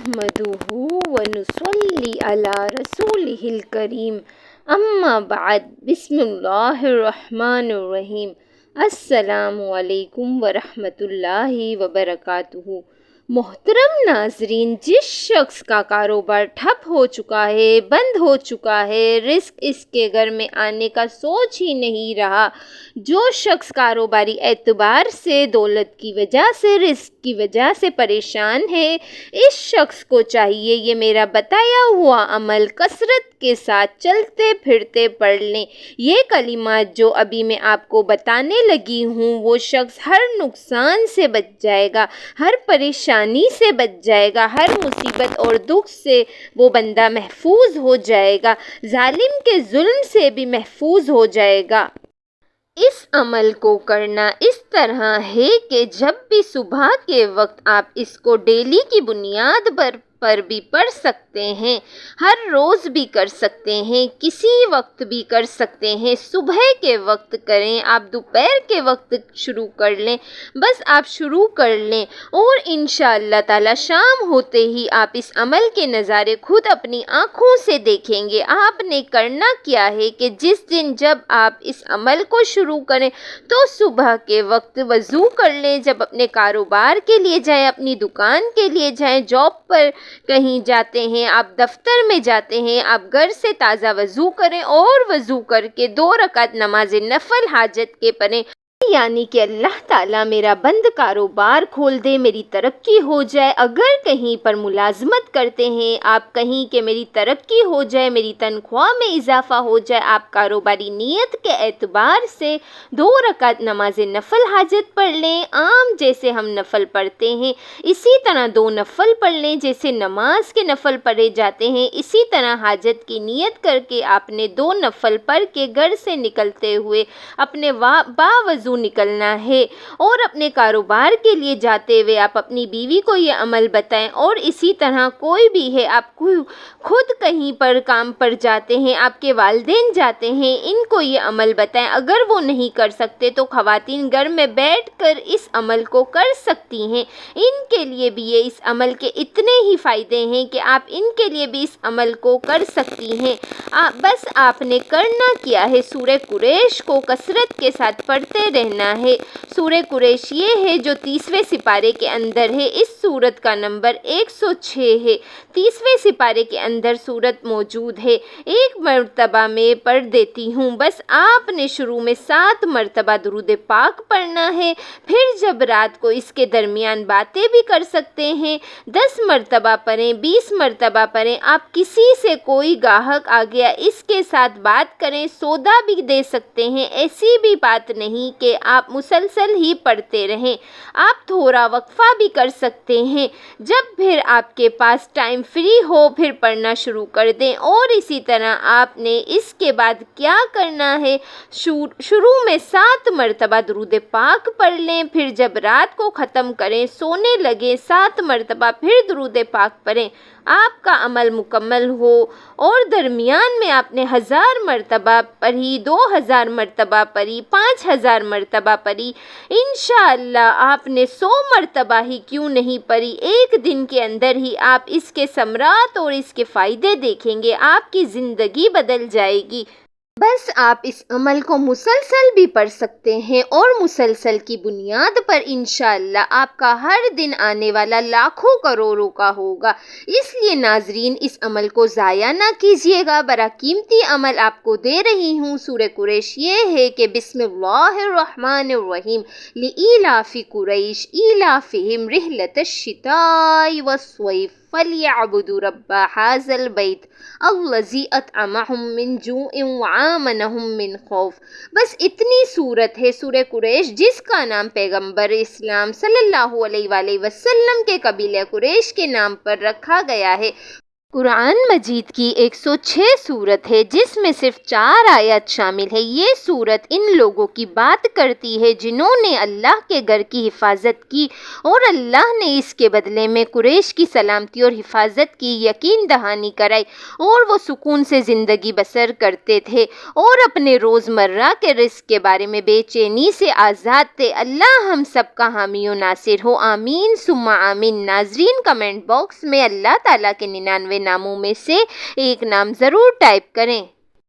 नहमदुहु व नुसल्ली अला रसूलिहिल करीम अम्मा बाद बिस्मिल्लाहिर्रहमानिर्रहीम अस्सलामु अलैकुम व रहमतुल्लाहि व बरकातुहू। मोहतरम नाजरीन, जिस शख्स का कारोबार ठप हो चुका है, बंद हो चुका है, रिस्क इसके घर में आने का सोच ही नहीं रहा, जो शख्स कारोबारी एतबार से, दौलत की वजह से, रिस्क की वजह से परेशान है, इस शख्स को चाहिए ये मेरा बताया हुआ अमल कसरत के साथ चलते फिरते पढ़ लें। ये कलिमात जो अभी मैं आपको बताने लगी हूँ, वो शख्स हर नुकसान से बच जाएगा, हर परेशानी से बच जाएगा, हर मुसीबत और दुख से वो बंदा महफूज हो जाएगा, जालिम के जुल्म से भी महफूज हो जाएगा। इस अमल को करना इस तरह है कि जब भी सुबह के वक्त आप इसको डेली की बुनियाद पर भी पढ़ सकते हैं, हर रोज़ भी कर सकते हैं, किसी वक्त भी कर सकते हैं। सुबह के वक्त करें, आप दोपहर के वक्त शुरू कर लें, बस आप शुरू कर लें और इंशाअल्लाह ताला शाम होते ही आप इस अमल के नज़ारे खुद अपनी आँखों से देखेंगे। आपने करना क्या है कि जिस दिन जब आप इस अमल को शुरू करें तो सुबह के वक्त वज़ू कर लें। जब अपने कारोबार के लिए जाएं, अपनी दुकान के लिए जाएं, जॉब पर कहीं जाते हैं, आप दफ्तर में जाते हैं, आप घर से ताज़ा वज़ू करें और वज़ू करके 2 रकात नमाज नफल हाजत के पढ़ें, यानी कि अल्लाह ताला मेरा बंद कारोबार खोल दे, मेरी तरक्की हो जाए। अगर कहीं पर मुलाजमत करते हैं आप, कहीं कि मेरी तरक्की हो जाए, मेरी तनख्वाह में इजाफा हो जाए, आप कारोबारी नीयत के एतबार से 2 रकात नमाज नफल हाजत पढ़ लें। आम जैसे हम नफल पढ़ते हैं इसी तरह 2 नफल पढ़ लें, जैसे नमाज के नफल पढ़े जाते हैं इसी तरह हाजत की नीयत करके आपने 2 नफल पढ़ के घर से निकलते हुए अपने बावजू निकलना है। और अपने कारोबार के लिए जाते हुए आप अपनी बीवी को ये अमल बताएं। और इसी तरह कोई भी है, आप खुद कहीं पर काम पर जाते हैं, आपके वालिदैन जाते हैं, इनको ये अमल बताएं। अगर वो नहीं कर सकते तो ख़वातीन घर में बैठकर इस अमल को कर सकती हैं। इनके लिए भी ये इस अमल के इतने ही फ़ायदे हैं कि आप इनके लिए भी इस अमल को कर सकती हैं। बस आपने करना क्या है, सूरह कुरैश को कसरत के साथ पढ़ते रहना है। सूरह कुरैश ये है जो 30वें सिपारे के अंदर है। इस सूरत का नंबर 106 है। 30वें सिपारे के अंदर सूरत मौजूद है। एक मरतबा में पढ़ देती हूँ। बस आपने शुरू में 7 मरतबा दुरूद पाक पढ़ना है। फिर जब रात को इसके दरमियान बातें भी कर सकते हैं, 10 मरतबा पढ़ें, 20 मरतबा पढ़ें। आप किसी से कोई गाहक आ गया, इसके साथ बात करें, सौदा भी दे सकते हैं। ऐसी भी बात नहीं कि आप मुसलसल ही पढ़ते रहें, आप थोड़ा वक्फा भी कर सकते हैं। जब फिर आपके पास टाइम फ्री हो फिर पढ़ना शुरू कर दें। और इसी तरह आपने इसके बाद क्या करना है, शुरू में 7 मरतबा दुरूद पाक पढ़ लें। फिर जब रात को ख़त्म करें, सोने लगे, 7 मरतबा फिर दुरूद पाक पढ़ें। आपका अमल मुकम्मल हो। और दरमियान में आपने 1000 मरतबा पढ़ी, 2000 मरतबा पढ़ी, 5000 मरतबा पढ़ी, इंशाअल्लाह आपने 100 मरतबा ही क्यों नहीं पढ़ी, एक दिन के अंदर ही आप इसके समरात और इसके फ़ायदे देखेंगे, आपकी ज़िंदगी बदल जाएगी। बस आप इस अमल को मुसलसल भी पढ़ सकते हैं और मुसलसल की बुनियाद पर इंशाअल्लाह आपका हर दिन आने वाला लाखों करोड़ों का होगा। इसलिए नाजरीन, इस अमल को ज़ाया ना कीजिएगा। बड़ा कीमती अमल आपको दे रही हूँ। सूरह कुरैश ये है कि बिस्मिल्लाहिर्रहमानिर्रहीम लिईलाफि कुरैश ईलाफिहिम रिहलतश शिताई वस्सैफ फलियअबुदू रब्ब हाज़ल बैत अल्लज़ी अतअमहुम मिन जूइन व आमनहुम मिन खौफ। बस इतनी सूरत है सूरह कुरैश, जिसका नाम पैगंबर इस्लाम सल्लल्लाहु अलैहि वसल्लम के कबीले कुरैश के नाम पर रखा गया है। قرآن مجید کی 106 سورت ہے جس میں صرف 4 آیات شامل ہے۔ یہ سورت ان لوگوں کی بات کرتی ہے جنہوں نے اللہ کے گھر کی حفاظت کی اور اللہ نے اس کے بدلے میں قریش کی سلامتی اور حفاظت کی یقین دہانی کرائی اور وہ سکون سے زندگی بسر کرتے تھے اور اپنے روزمرہ کے رزق کے بارے میں بے چینی سے آزاد تھے۔ اللہ ہم سب کا حامی و ناصر ہو، آمین ثم آمین۔ ناظرین کمنٹ باکس میں اللہ تعالیٰ کے 99 ناموں میں سے ایک نام ضرور ٹائپ کریں۔